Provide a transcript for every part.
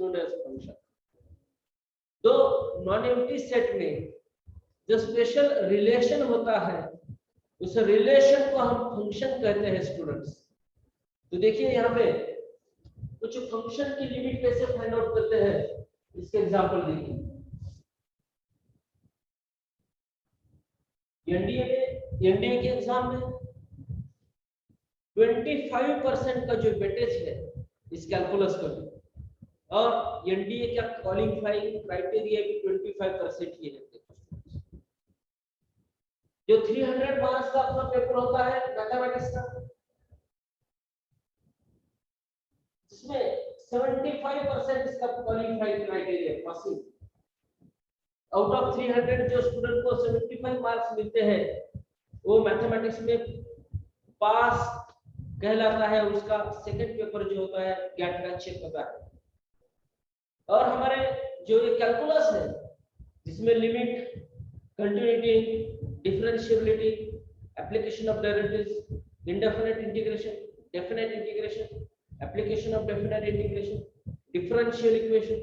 known as function. तो non empty set में जो स्पेशल रिलेशन होता है उस रिलेशन को हम फंक्शन कहते हैं स्टूडेंट्स। तो देखिए यहाँ पे कुछ फंक्शन की लिमिट कैसे फाइंड आउट करते हैं, इसके एग्जांपल देखिए। एनडीए के एग्जाम में 25% का जो वेटेज है इस कैलकुलस का, और एनडीए का क्वालिफाइंग क्राइटेरिया भी 25% ही है। जो 300 मार्क्स का अपना पेपर होता है मैथमेटिक्स का, जिसमें 75% इसका qualifying criteria passing. Out of 300 जो स्टूडेंट को 75 मार्क्स मिलते हैं वो मैथमेटिक्स में पास कहलाता है। उसका सेकंड पेपर जो होता है गैट का चेक होता है। और हमारे जो ये कैलकुलस है जिसमें limit, continuity, differentiability, application of derivatives, indefinite integration, definite integration, application of definite integration, differential equation,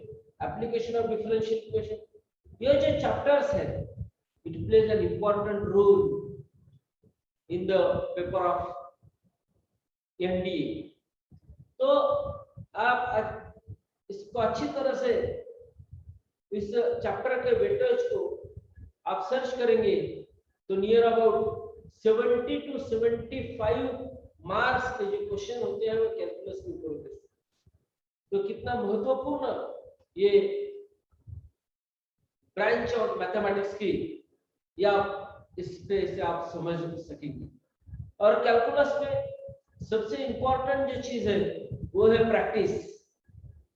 application of differential equation, ये जो चैप्टर्स है it plays an important role in the paper of NDA. तो आप इसको अच्छी तरह से इस चैप्टर के वेटेज को आप सर्च करेंगे तो नियर अबाउट 70 to 75 मार्क्स के जो क्वेश्चन होते हैं वो कैलकुलस के ऊपर होते हैं। तो कितना महत्वपूर्ण ये ब्रांच और मैथमेटिक्स की, या इससे से आप समझ सकेंगे। और कैलकुलस में सबसे इंपॉर्टेंट जो चीज है वो है प्रैक्टिस।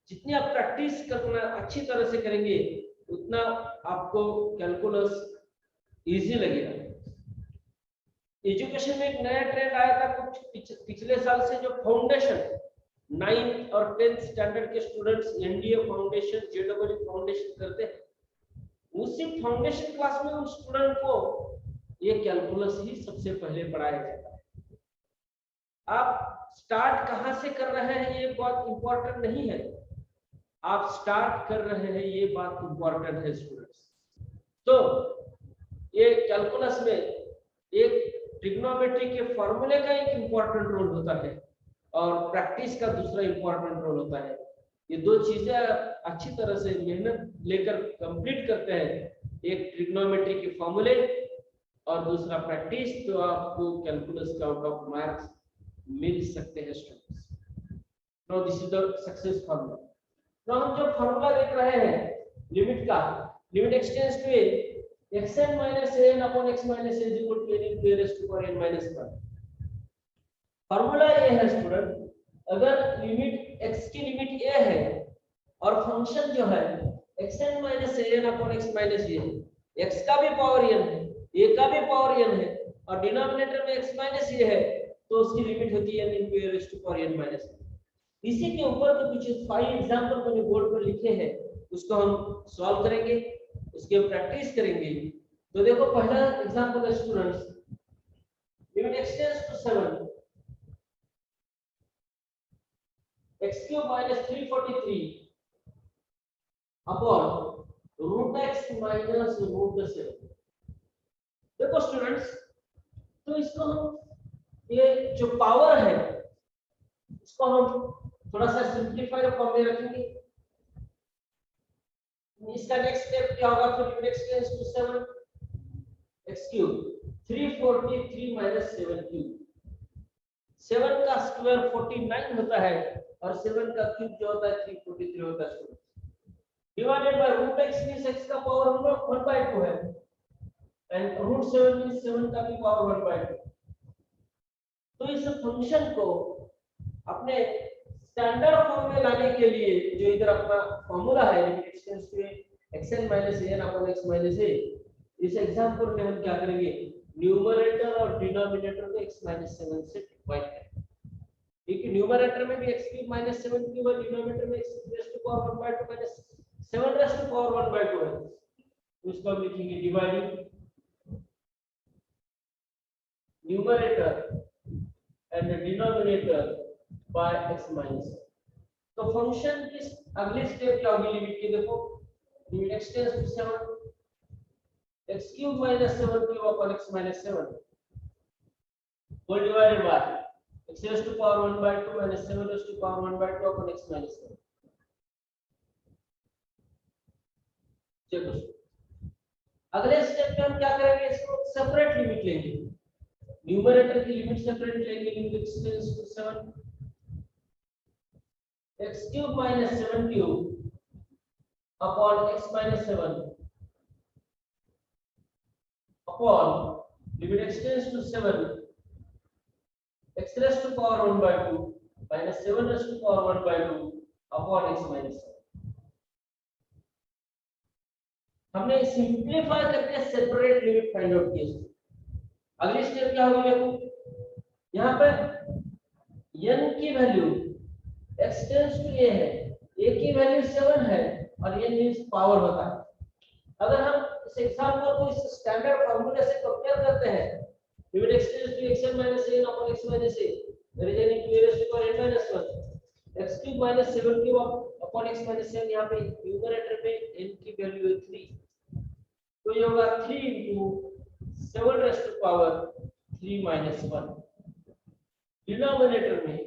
जितनी आप प्रैक्टिस करना अच्छी तरह से करेंगे उतना आपको कैलकुलस इजी लगेगा। एजुकेशन में एक नया ट्रेंड आया था कुछ पिछले साल से, जो फाउंडेशन 9th और 10th स्टैंडर्ड के students NDA foundation, JW foundation करते हैं, उसी फाउंडेशन क्लास में उन स्टूडेंट को ये कैलकुलस ही सबसे पहले पढ़ाया जाता है। आप स्टार्ट कहां से कर रहे हैं ये बात इंपॉर्टेंट नहीं है, आप स्टार्ट कर रहे हैं ये बात इंपॉर्टेंट है स्टूडेंट्स। तो ये कैलकुलस में एक ट्रिग्नोमेट्री के फॉर्मूले का एक इंपॉर्टेंट रोल होता है और प्रैक्टिस का दूसरा इंपॉर्टेंट रोल होता है। ये दो चीजें अच्छी तरह से मेहनत लेकर कंप्लीट करते हैं, एक ट्रिग्नोमेट्री के फॉर्मूले और दूसरा प्रैक्टिस, तो आपको कैलकुलस का आउट ऑफ मार्क्स मिल सकते हैं students. Now this is the success formula. तो हम जो फॉर्मूला देख रहे हैं लिमिट का, limit x tends to xn minus an upon x minus a is equal to n into a raised to power n minus 1। Formula ये है student, अगर लिमिट x की लिमिट a है और फंक्शन जो है xn minus an upon x minus a, x का भी पावर n है, a का भी पावर n है और डिनोमिनेटर में x minus a है, तो उसकी लिमिट होती है n into a raised to power n minus 1। इसी के ऊपर तो कुछ 5 एग्जांपल मैंने बोर्ड पर लिखे हैं, उसको हम सॉल्व करेंगे, उसके प्रैक्टिस करेंगे। तो देखो पहला एग्जांपल है students, limit x tends to 7 x cube minus 343 upon root x minus root 7। देखो स्टूडेंट्स, तो इसको हम ये जो पावर है इसको हम थोड़ा सा सिंपलीफाई फॉर्म में रखेंगे। इसका नेक्स्ट स्टेप क्या होगा, तो limit x tends to 7 x cube 343 minus 7 cube. 7 का स्क्वायर 49 होता है और 7 का क्यूब जो होता है 343 होता है, divided by root x means x का पावर 1/2 है एंड रूट 7 मींस 7 का भी पावर 1/2। तो इस फंक्शन को अपने स्टैंडर्ड फॉर्म में लाने के लिए जो इधर अपना फार्मूला है limit x tends to xn minus an upon x minus a, इस एग्जांपल में हम क्या करेंगे, न्यूमरेटर और डिनोमिनेटर को x माइनस 7 से डिवाइड करेंगे। ठीक है, न्यूमरेटर में भी x क्यूब माइनस 7 क्यूब और डिनोमिनेटर में x raise to power 1/2 minus 7 raise to power 1/2 है, उसको हम लिखेंगे dividing numerator and denominator by x minus 7। तो फंक्शन की अगली स्टेप क्या होगी लिमिट की? देखो limit x tends to 7 x cube minus 7 cube upon x minus 7 whole divided by x raised to power 1 by 2 minus 7 raised to power 1 by 2 upon x minus 7. चलो अगले step में हम क्या करेंगे? इसको सेपरेट लिमिट लेंगे, न्यूमरेटर की limit separate लेंगे, limit x tends to 7 x cube minus 7 cube upon x minus 7 upon limit x tends to 7 x raised to power 1 by 2 minus 7 raised to power 1 by 2 upon x minus 7. हमने simplify करके separate limit find out किया। अगली step क्या होगी? देखो यहाँ पे n की value x tends to a है, a की वैल्यू 7 है और n मींस पावर होता है। अगर हम इस एग्जांपल को इस स्टैंडर्ड फार्मूले से कंपेयर करते हैं, limit x tends to xn minus a upon x minus a there is n into a raised to power n minus 1 x cube minus 7 cube upon x minus 7 यहाँ पे numerator में n की value है 3, तो ये होगा 3 into 7 raised to power 3 minus 1। Denominator में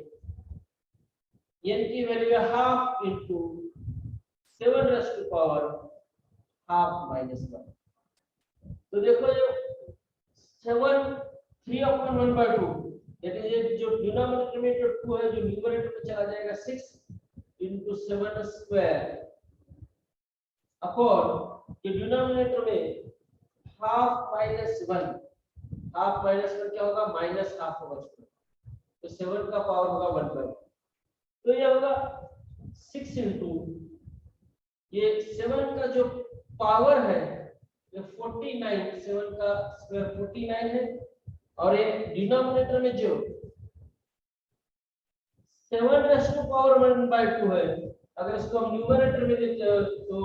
n की वैल्यू है half into 7 raised to power half minus 1। तो देखो जो 7 3 upon 1 by 2 दैट इज जो डिनोमिनेटर में जो 2 है जो न्यूमरेटर में चला जाएगा 6 into 7 स्क्वायर अपॉन जो डिनोमिनेटर में हाफ minus 1, हाफ minus 1 क्या होगा? माइनस हाफ होगा, तो 7 का पावर होगा 1 by 2, तो ये होगा 6 into ये 7 का जो पावर है ये 49, 7 का स्क्वायर 49 है और ये डिनोमिनेटर में जो 7 raised to power 1 by 2 है, अगर इसको हम न्यूमरेटर में लेते हैं तो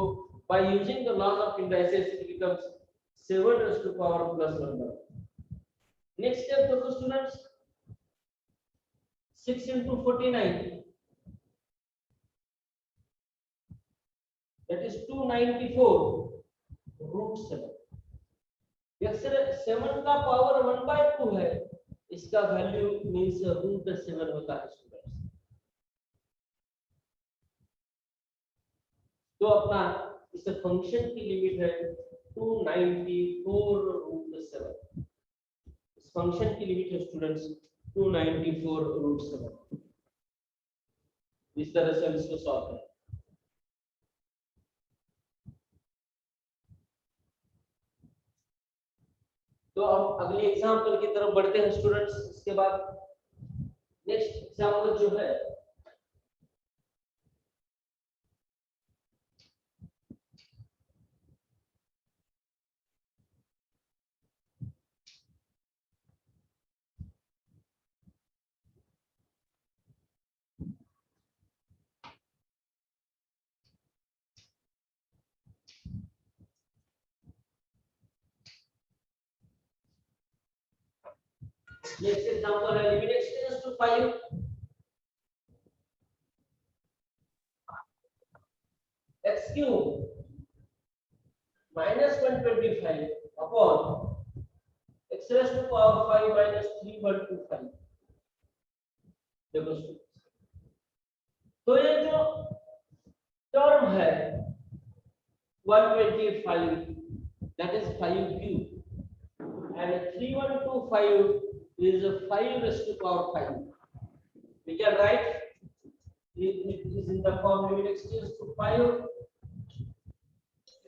by using the laws of indices it becomes 7 raised to power plus 1 by 2। next step देखो students 6 into 49 that is 294 root 7। x7 का पावर 1 by 2 है, इसका वैल्यू मींस रूट 7 होता है स्टूडेंट्स। तो अपना इस फंक्शन की लिमिट है 294 रूट 7। इस फंक्शन की लिमिट है स्टूडेंट्स 294 रूट 7। इस तरह से हम इसको सॉल्व करें। तो अब अगले एग्जांपल की तरफ बढ़ते हैं स्टूडेंट्स। इसके बाद नेक्स्ट एग्जांपल जो है नेक्स्ट एग्जांपल है limit x tends to 5 x cube minus 125 upon x raised to power 5 minus 3125। देखो तो ये जो टर्म है 125 that is 5 cube and 3125 is 5 raised to power 5। we can write it is in the form limit x tends to 5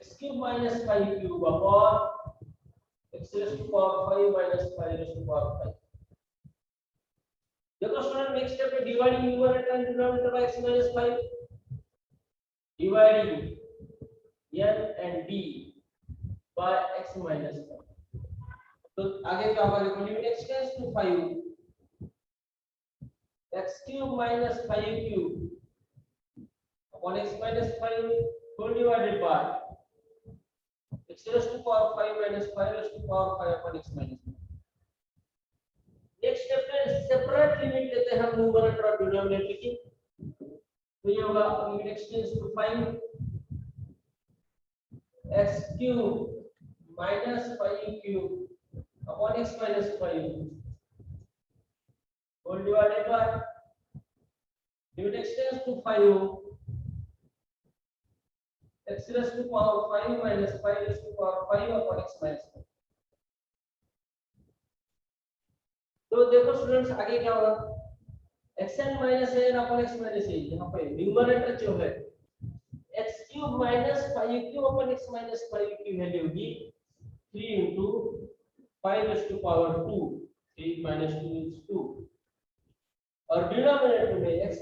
x cube minus 5 cube upon x raised to power 5 minus 5 raised to power 5। देखो student next step है dividing numerator and denominator by x minus 5, dividing n and d by x minus 5। तो आगे क्या होगा? देखो limit x tends to 5 x cube minus 5 cube upon x minus 5 whole divided by x raised to power 5 minus 5 raised to power 5 upon x minus 5। Next step में separate limit लेते हैं हम numerator और डिनोमिनेटर की। तो ये होगा limit x tends to 5 x cube minus 5 cube upon x minus 5 whole divided by limit x tends to 5 x raised to power 5 minus 5 raised to power 5 upon x minus 5। तो देखो स्टूडेंट्स आगे क्या होगा xn minus n upon x minus a, यहाँ पे numerator जो है x cube minus 5 cube upon x minus 5 की वैल्यू होगी 3 into 5 raised to power 2, 3 minus 2 is 2, और डिनोमिनेटर में x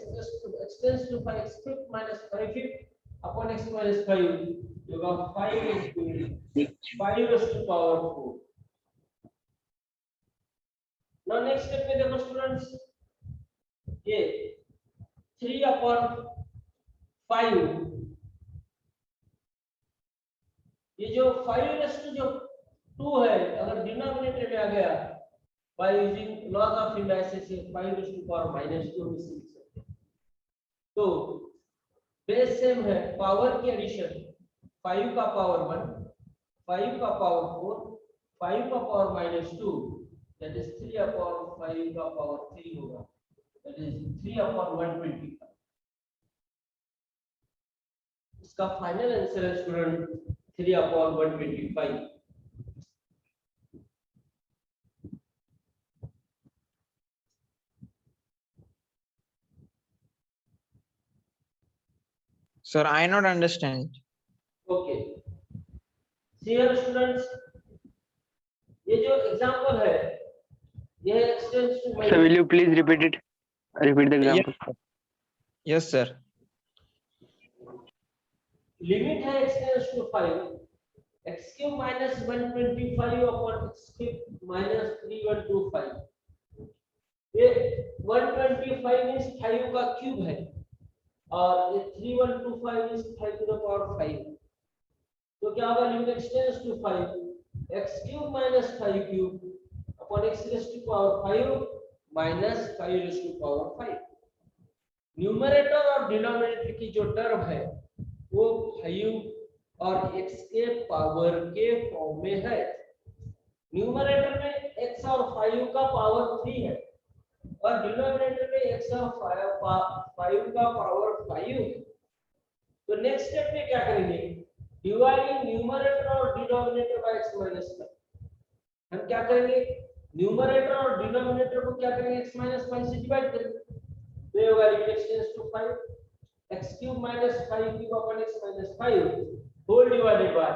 tends to 5 x cube minus 5 cube upon x minus 5 होगा 5 into 5 raised to power 4। now next step में देखो students ये 3 upon 5, ये जो 5 raised to जो 2 है अगर डिनोमिनेटर में आ गया by using log of indices से 5 raised to power minus 2 में लिख सकते हैं। तो बेस सेम है, पावर की एडिशन 5 का पावर 1, 5 का पावर 4, 5 का power minus 2, that is 3 upon 5 का पावर 3 होगा, दैट इज 3 अपॉन 125। इसका फाइनल आंसर है student 3 upon 125। Sir, I not understand. Okay. See here students, ये जो एग्जांपल है ये x tends to Sir, will you please repeat it? Repeat the example. Yes, sir. Limit है extends to 5 x cube minus 125 अपॉन x cube minus 3125। ये 125 means 5 का cube है और ये 3125 मींस 5 टू द पावर 5। तो क्या होगा limit x tends to 5 x cube minus 5 cube upon x raise to power 5 minus 5 raise to power 5। Numerator और डिनोमिनेटर की जो टर्म है वो 5 और x के पावर के फॉर्म में है। न्यूमरेटर में x और 5 का पावर 3 है और डिनोमिनेटर में x और 5 का पावर 5 है। तो नेक्स्ट स्टेप में क्या करेंगे, डिवाइडिंग न्यूमरेटर और डिनोमिनेटर बाय x माइनस 5। हम क्या करेंगे, न्यूमरेटर और डिनोमिनेटर को क्या करेंगे, x माइनस 5 से डिवाइड करेंगे। तो ये होगा limit x tends to 5 x cube minus 5 cube upon x minus 5 whole divided by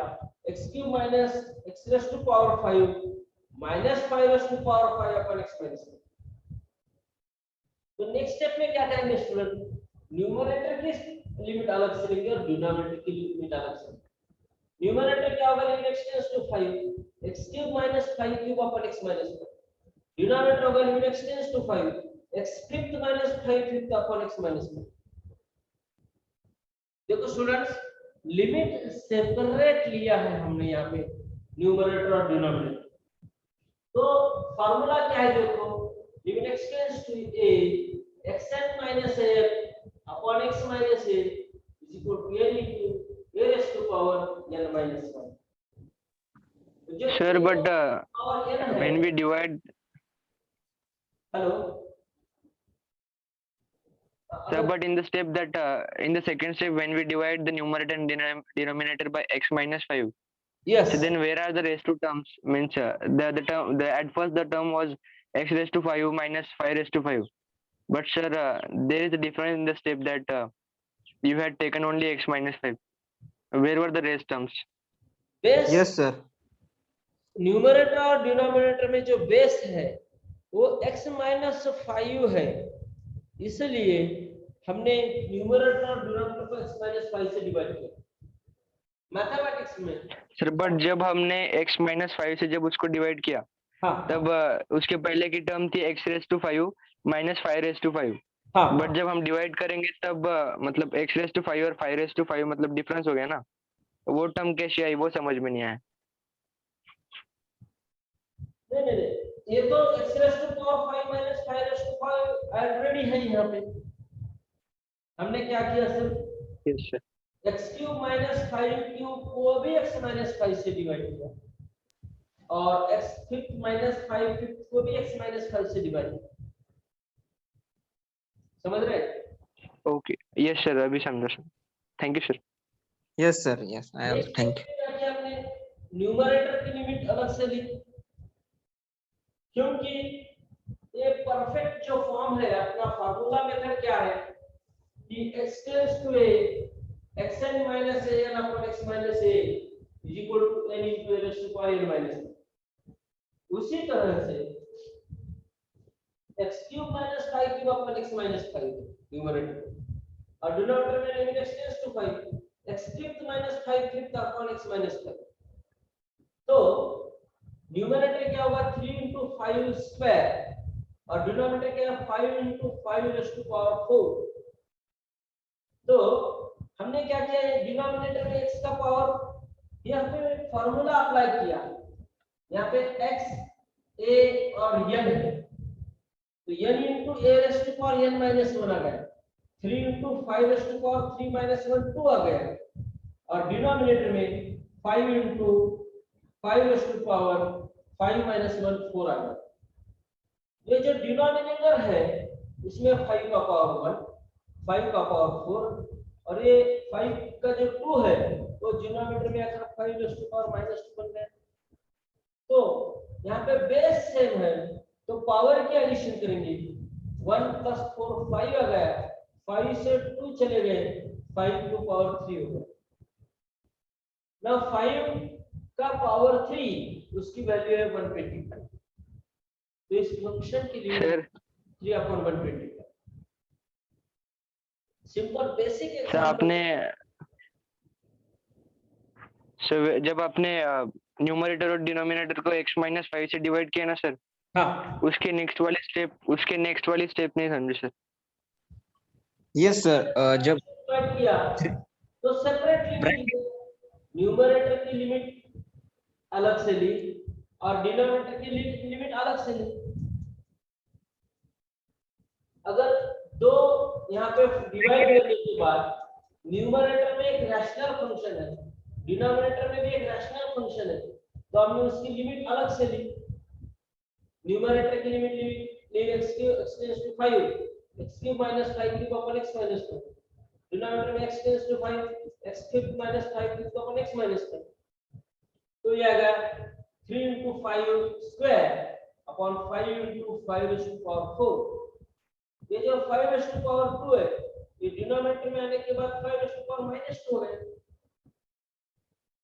x cube minus x raise to power 5 minus 5 raise to power 5 upon x minus 5। तो next step में क्या करेंगे student, numerator की limit अलग से लेंगे और denominator की लिमिट अलग से। न्यूमरेटर क्या होगा, limit x tends to 5 x cube minus 5 cube upon x minus 5। Denominator होगा limit x tends to 5 x fifth minus 5 fifth upon x minus 5। देखो स्टूडेंट्स लिमिट सेपरेट लिया है हमने यहाँ पे न्यूमरेटर और डिनोमिनेटर। तो फार्मूला क्या है, देखो limit x tends to a xn minus a upon x minus a is equal to n into a raised to power n minus 1। Sir, but when we divide, hello sir, but in the step that in the second step when we divide the numerator and denominator by x minus 5, yes, so then where are the raised to terms? Means the term at first the term was x raised to 5 minus 5 raised to 5, but sir there is a difference in the step that you had taken only x minus 5. Where were the raised terms? base Yes, sir. Numerator और denominator में जो base है वो x minus 5 है, इसलिए हमने numerator और denominator को x माइनस 5 से डिवाइड किया मैथमेटिक्स में। सर बट जब हमने x minus 5 से जब उसको डिवाइड किया, हाँ, तब उसके पहले की टर्म थी x raised to 5 minus 5 raised to 5। हाँ, बट जब हम डिवाइड करेंगे तब मतलब x raised to 5 और 5 raised to 5 मतलब डिफरेंस हो गया ना, वो टर्म कैसे आई वो समझ में नहीं आया। नहीं, ये तो x raised to power 5 minus 5 raised to 5 already है यहाँ पे। हमने क्या किया sir, Yes, sir. x cube minus 5 cube को भी x माइनस 5 से डिवाइड किया और x फिफ्थ माइनस 5 फिफ्थ को भी x माइनस 5 से डिवाइड किया। समझ रहे हैं? Okay. Yes, sir. अभी समझा sir. Thank you, sir. Yes, sir. Yes, I also thank you. ये हमने न्यूमरेटर की लिमिट अलग से ली क्योंकि ये परफेक्ट जो फॉर्म है अपना फार्मूला मेथड क्या है कि x tends to a xn minus an upon x minus a is equal to n into a raised to power n minus a। उसी तरह से x cube minus 5 cube upon x minus 5 numerator और denominator में limit x tends to 5 x fifth minus 5 fifth upon x minus 5। तो numerator क्या होगा 3 into 5 square और denominator क्या है 5 into 5 raised to power 4। तो हमने क्या किया है डिनोमिनेटर में x का पावर यहाँ पे फार्मूला अप्लाई किया, यहाँ पे x a और n है तो n into a raised to power n minus 1 आ गया, 3 into 5 raised to power 3 minus 1 2 आ गया और डिनोमिनेटर में 5 into 5 raised to power 5 minus 1 4 आ गया। ये जो डिनोमिनेटर है इसमें 5 का पावर 1 5 का पावर 4 और ये 5 का जो 2 है वो डिनोमिनेटर में आकर 5 raised to power minus 2 बन गया। तो यहाँ पे बेस सेम है तो पावर की एडिशन करेंगे 1 plus 4 5 आ गया, 5 से 2 चले गए 5 to power 3 हो गया। now 5 का पावर 3 उसकी वैल्यू है 125 तो इस फंक्शन की लिमिट 3/125। सिंपल बेसिक सर आपने सर जब आपने न्यूमरेटर और डिनोमिनेटर को x minus 5 से डिवाइड किया ना सर, हाँ उसके नेक्स्ट वाली स्टेप नहीं समझे सर। Yes, sir. जब डिवाइड किया तो सेपरेट लिमिट न्यूमरेटर की लिमिट अलग से ली और डिनोमिनेटर की लिमिट अलग से ली। अगर दो यहाँ पे डिवाइड करने के बाद न्यूमरेटर में एक रैशनल फंक्शन है, डिनोमिनेटर में भी एक रैशनल फंक्शन है तो हमने उसकी लिमिट अलग से ली। न्यूमरेटर की लिमिट ली x tends to 5 x cube minus 5 cube upon x minus 5, denominator में x tends to 5 x cube minus 5 cube upon x minus 5 तो ये आ गया 3 into 5 square upon 5 into 5 raised to power 4। ये जो 5 raised to power 2 है ये denominator में आने के बाद 5 raised to power minus 2 है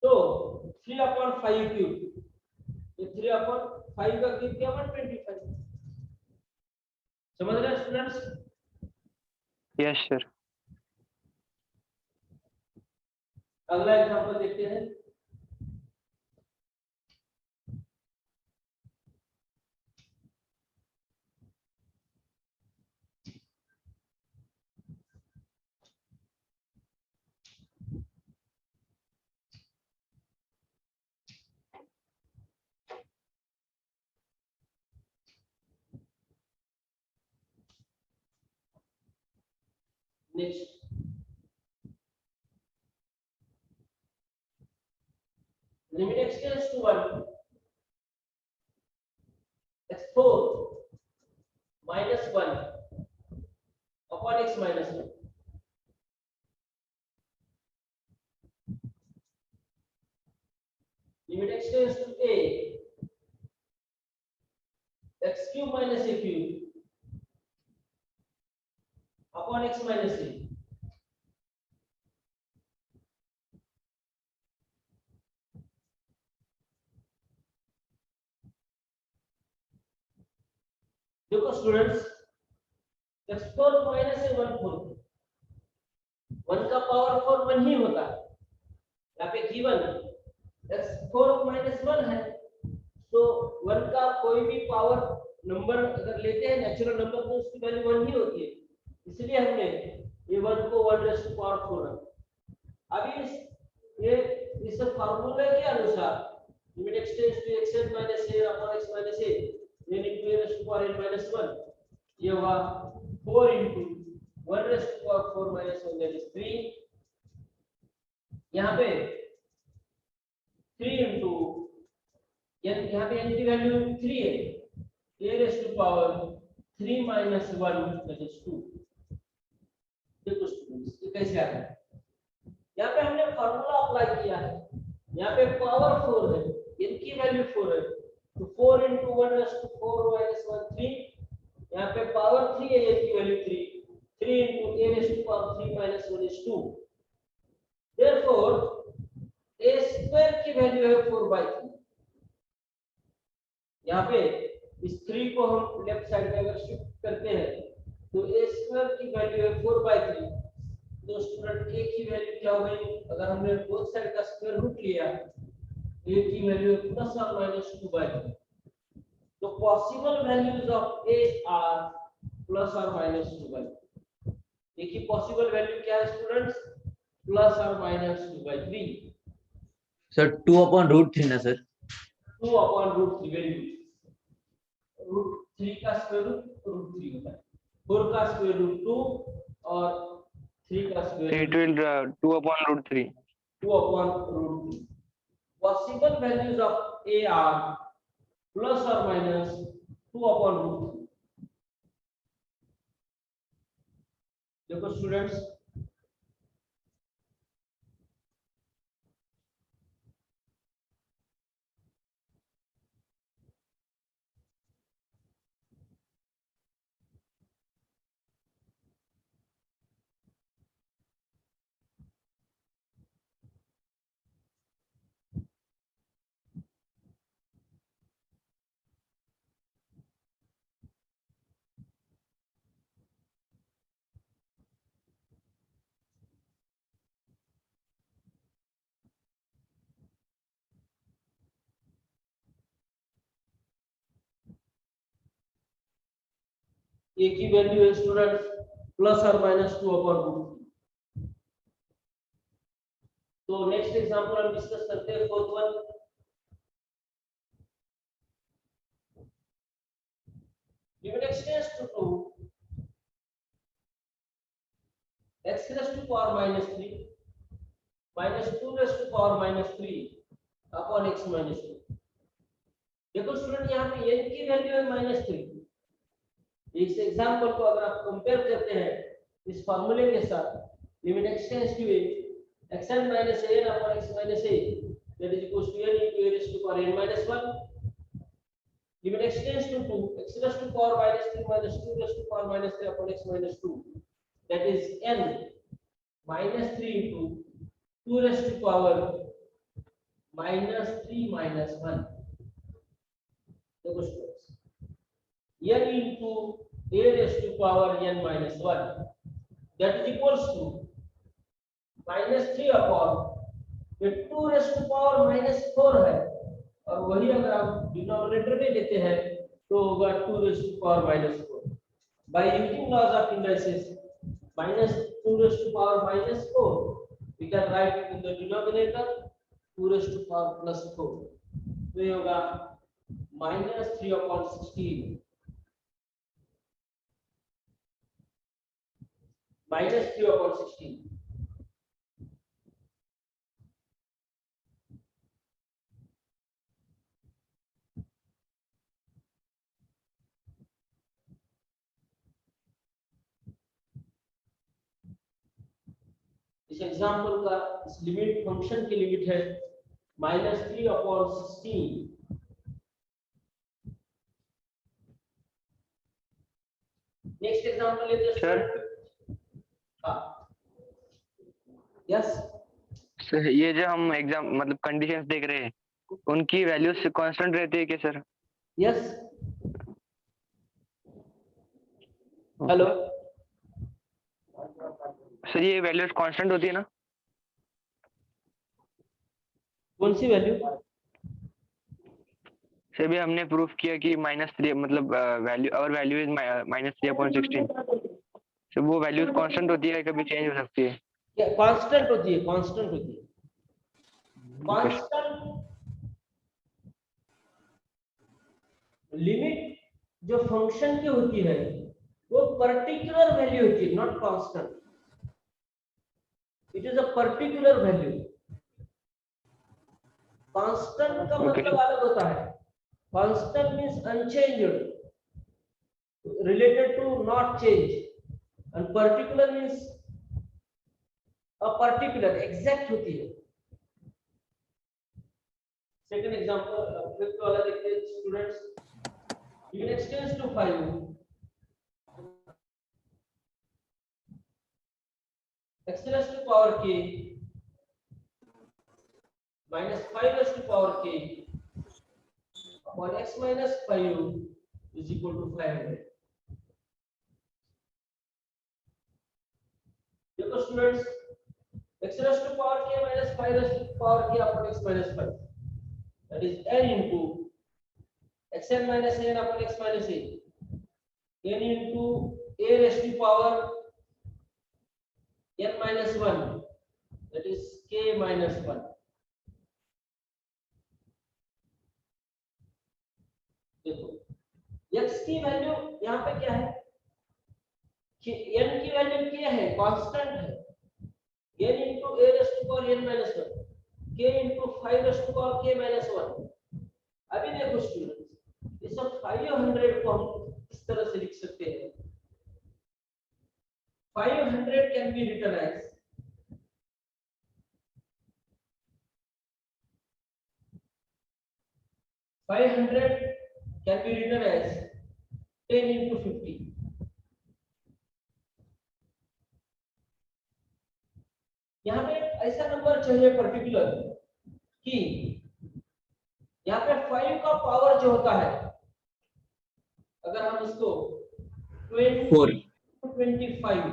तो 3/5 क्यूब, ये 3/5 का क्यूब क्या 125। समझ रहे हैं स्टूडेंट्स? Yes sir. अगला एग्जांपल देखते हैं। Next limit x tends to 1 x4 minus 1 upon x minus 1 limit x tends to a x cube minus a cube upon x minus a। देखो स्टूडेंट्स x4 minus a 1 4 1 का power 4 1 ही होता है, यहाँ पे given x4 minus 1 है तो 1 का कोई भी पावर नंबर अगर लेते हैं नेचुरल नंबर तो उसकी वैल्यू 1 ही होती है, इसलिए हमने ये 1 को 1 raised to power 4 रखा। अभी इस फार्मूले के अनुसार limit x tends to xn minus a upon x minus a n into a raised to power n minus 1 ये होगा 4 into 1 raised to power 4 minus 1 that is 3. यहाँ पे 3 into यहाँ पे n की वैल्यू 3 है, a raised to power 3 minus 1 that is 2. देखो students ये कैसे आ रहा है, यहाँ पे हमने फार्मूला अप्लाई किया है, यहाँ पे पावर 4 है, n की वैल्यू 4 है, तो 4 into 1 raised to 4 minus 1 3, यहाँ पे पावर 3 है, n की value 3, 3 into a raised to power 3 minus 1 is 2. Therefore a square की वैल्यू है 4/3. यहाँ पे इस 3 को हम लेफ्ट साइड में अगर शिफ्ट करते हैं तो a स्क्वायर की वैल्यू है 4/3. तो स्टूडेंट a की वैल्यू क्या हो गई, अगर हमने बोथ साइड का स्क्वायर रूट लिया, a की वैल्यू है प्लस और माइनस 2/3. तो possible values of a are plus और माइनस 2/3. a की पॉसिबल वैल्यू क्या है स्टूडेंट्स, प्लस और माइनस 2/3. सर 2/√3 ना सर, 2/√3 वैल्यू, √3 का स्क्वायर रूट √3 होता है, 4 का स्क्वायर रूट 2 और 3 का square It will 2/√3. 2/√3. Possible values of a are plus or minus 2/√3. देखो स्टूडेंट्स, a की वैल्यू है स्टूडेंट्स प्लस और माइनस 2/√3. तो नेक्स्ट एग्जांपल हम डिस्कस करते हैं, fourth one. limit x tends to 2, x raised to power minus 3 minus 2 raised to power minus 3 upon x minus 2. देखो student यहाँ पे n की वैल्यू है -3. इस एग्जांपल को अगर आप कंपेयर करते हैं इस फार्मूले के साथ, limit x tends to a xn minus a upon x minus a that is equals to n into a raised to power n minus 1. Limit x tends to 2, x raised to power minus 3 minus 2 raised to power minus 3 upon x minus 2, that is n minus 3 into 2 raised to power minus 3 minus 1. देखो students, n into a raised to power n minus 1 that is equals to minus 3 upon ये 2 raised to power minus 4 है, और वही अगर आप denominator में लेते हैं तो होगा 2 raised to power minus 4. By using laws of indices, minus 2 raised to power minus 4 we can write in the denominator 2 raised to power plus 4. तो ये होगा minus 3/16 minus 3/16. इस एग्जांपल का इस लिमिट फंक्शन की लिमिट है -3/16. नेक्स्ट एग्जांपल लेते हैं सर हाँ यस सर, ये जो हम एग्जाम मतलब कंडीशंस देख रहे हैं उनकी वैल्यूज कांस्टेंट रहती है क्या सर? यस. हेलो सर, ये वैल्यूज कांस्टेंट होती है ना? कौन सी वैल्यू? सर भी हमने प्रूफ किया कि -3 मतलब वैल्यू और वैल्यू इज -3/16. सर वो वैल्यूज कांस्टेंट होती है, कभी चेंज हो सकती है? कांस्टेंट होती है, कांस्टेंट होती है. कांस्टेंट लिमिट जो फंक्शन की होती है वो पर्टिकुलर वैल्यू होती है, not constant. It is a particular value. Constant का Okay, मतलब sir. अलग होता है. Constant means unchanged, related to not change, and particular means a particular exact होती है. सेकंड एग्जांपल फिफ्थ वाला देखते हैं students. you extends to 5 x raised to power k minus 5 raised to power k upon x minus 5 is equal to 500. देखो students, x raised to power k minus 5 raised to power k upon x minus 5, that is n into xn minus n upon x minus a, n into a raised to power n minus 1, that is k minus 1. देखो x की value यहाँ पे क्या है कि n की value क्या है, कांस्टेंट है. n into a raised to power n minus 1, k into 5 raised to power k minus 1. अभी देखो स्टूडेंट्स, इस 500 को हम इस तरह से लिख सकते हैं. 500 can be written as 500 can be written as 10 into 50. यहाँ पे ऐसा नंबर चाहिए पर्टिकुलर कि यहाँ पे 5 का पावर जो होता है, अगर हम इसको 20 4. to 25,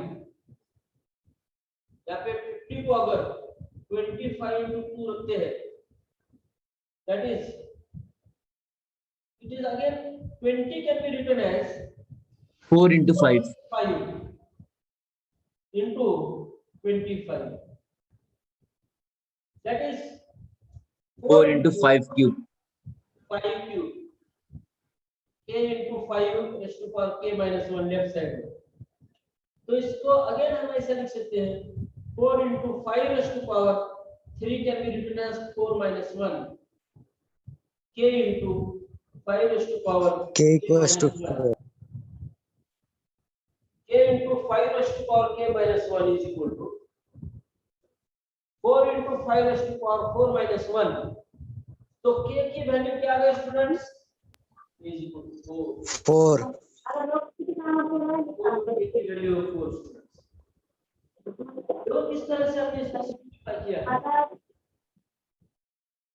यहाँ पे 50 को अगर 25 into 2 रखते हैं, that is it is again 20 can be written as 4 into 5. 5 into 25, that is 4 into 5 cube. 5 cube, k into 5 raised to power k minus 1 left side में. तो इसको अगेन हम ऐसा लिख सकते हैं 4 into 5 raised to power 3 can be written as 4 minus 1, k into 5 raised to power k equals to 1. 4. k into 5 raised to power k minus 1 is equal to 4 into 5 raised to power 4 minus 1. तो k की value क्या आ गई students, is equal to 4. 4. k की value 4 students. तो किस तरह से हमने इसको सिंपलीफाई किया है.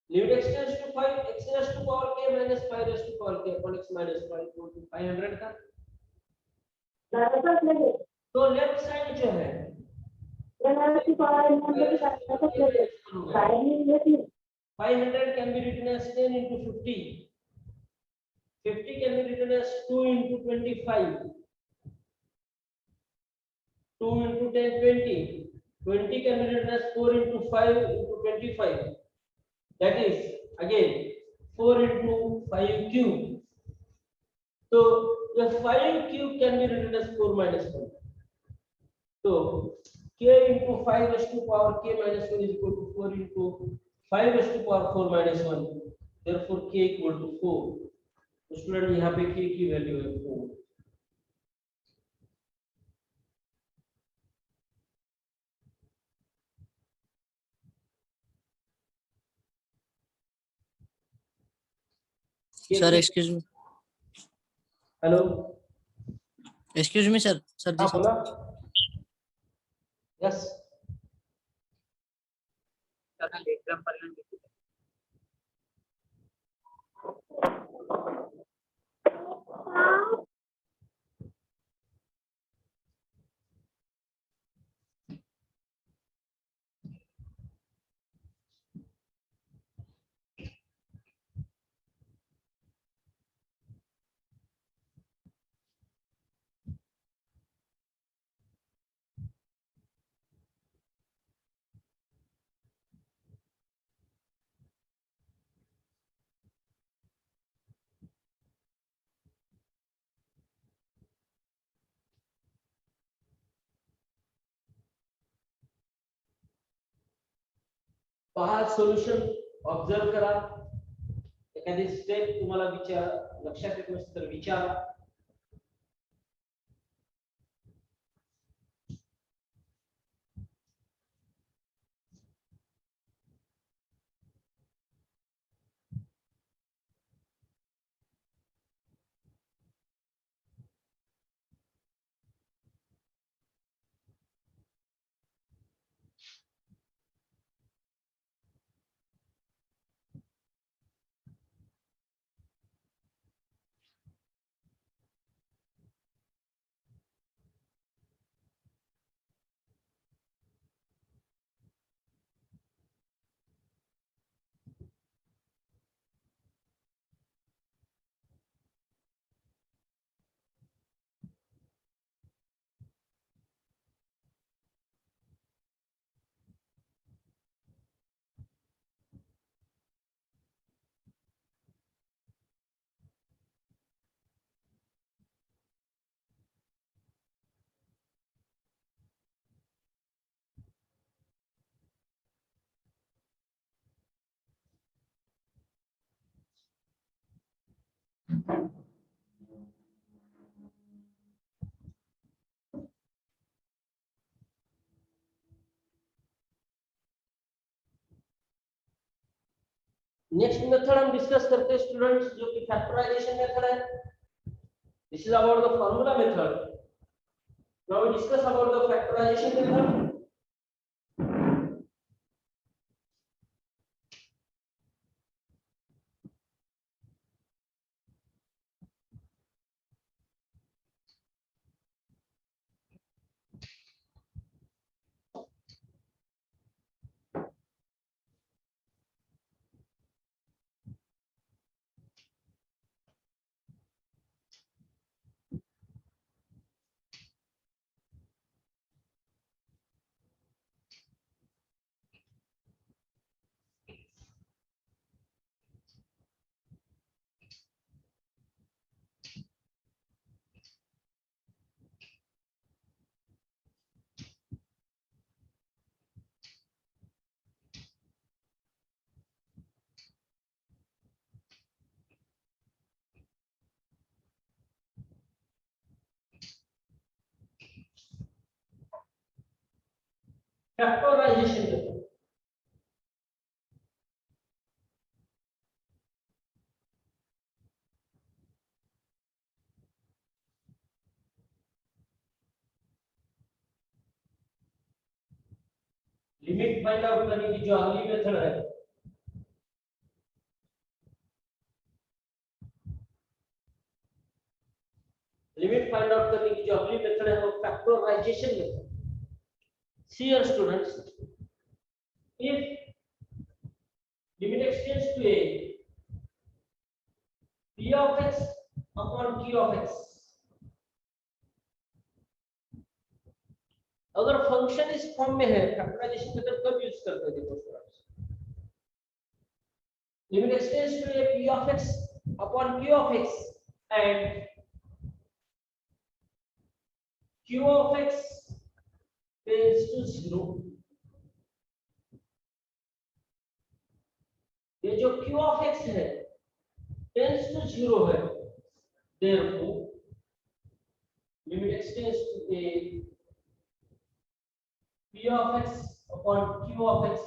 limit x tends to 5 x raised to power k minus 5 raised to power k upon x minus 5 equal to 500 का. तो लेफ्ट साइड जो है 500 can be written as 10 into 50. 50 can be written as 2 into 25. 2 into 10, 20. 20 can be written as 4 into 5 into 25. That is again 4 into 5 cube. So the 5 cube can be written as 4 minus 1. So k into 5 raised to power k minus 1 is equal to 4 into 5 raised to power 4 minus 1. Therefore k equal to 4. तो student यहाँ पे k की value है 4. Sir excuse me. Hello, excuse me sir. Sir हाँ जी बोला. Yes पहा solution observe करा, एखादी स्टेप तुम्हाला लक्षात येत नसेल तर विचारा. नेक्स्ट मेथड हम डिस्कस करते हैं स्टूडेंट्स, जो कि फैक्टराइजेशन मेथड है. This is about the formula method. Now we discuss about the factorization method. Factorization method. Limit find out करने की जो अगली मेथड है, लिमिट फाइंड आउट करने की जो अगली मेथड है वो factorization method. See here students, if limit extends to a p of x upon q of x, अगर फंक्शन इस फॉर्म में है, फैक्टराइजेशन मेथड कब यूज करते हैं? देखो students, limit x tends to a p of x upon q of x and q of x tends to 0. ये जो q of x है tends to 0 है, therefore limit extends to a p of x upon q of x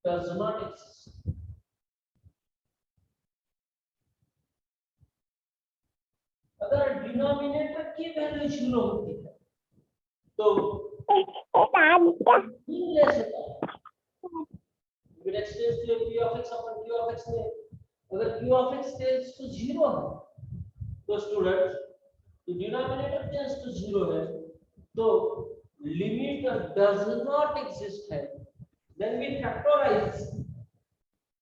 does not exist. अगर denominator की value 0 होती है तो limit extends to a p of x upon q of x में अगर q of x tends to 0 है तो students denominator tends to 0 है तो limit does not exist है. Then we factorize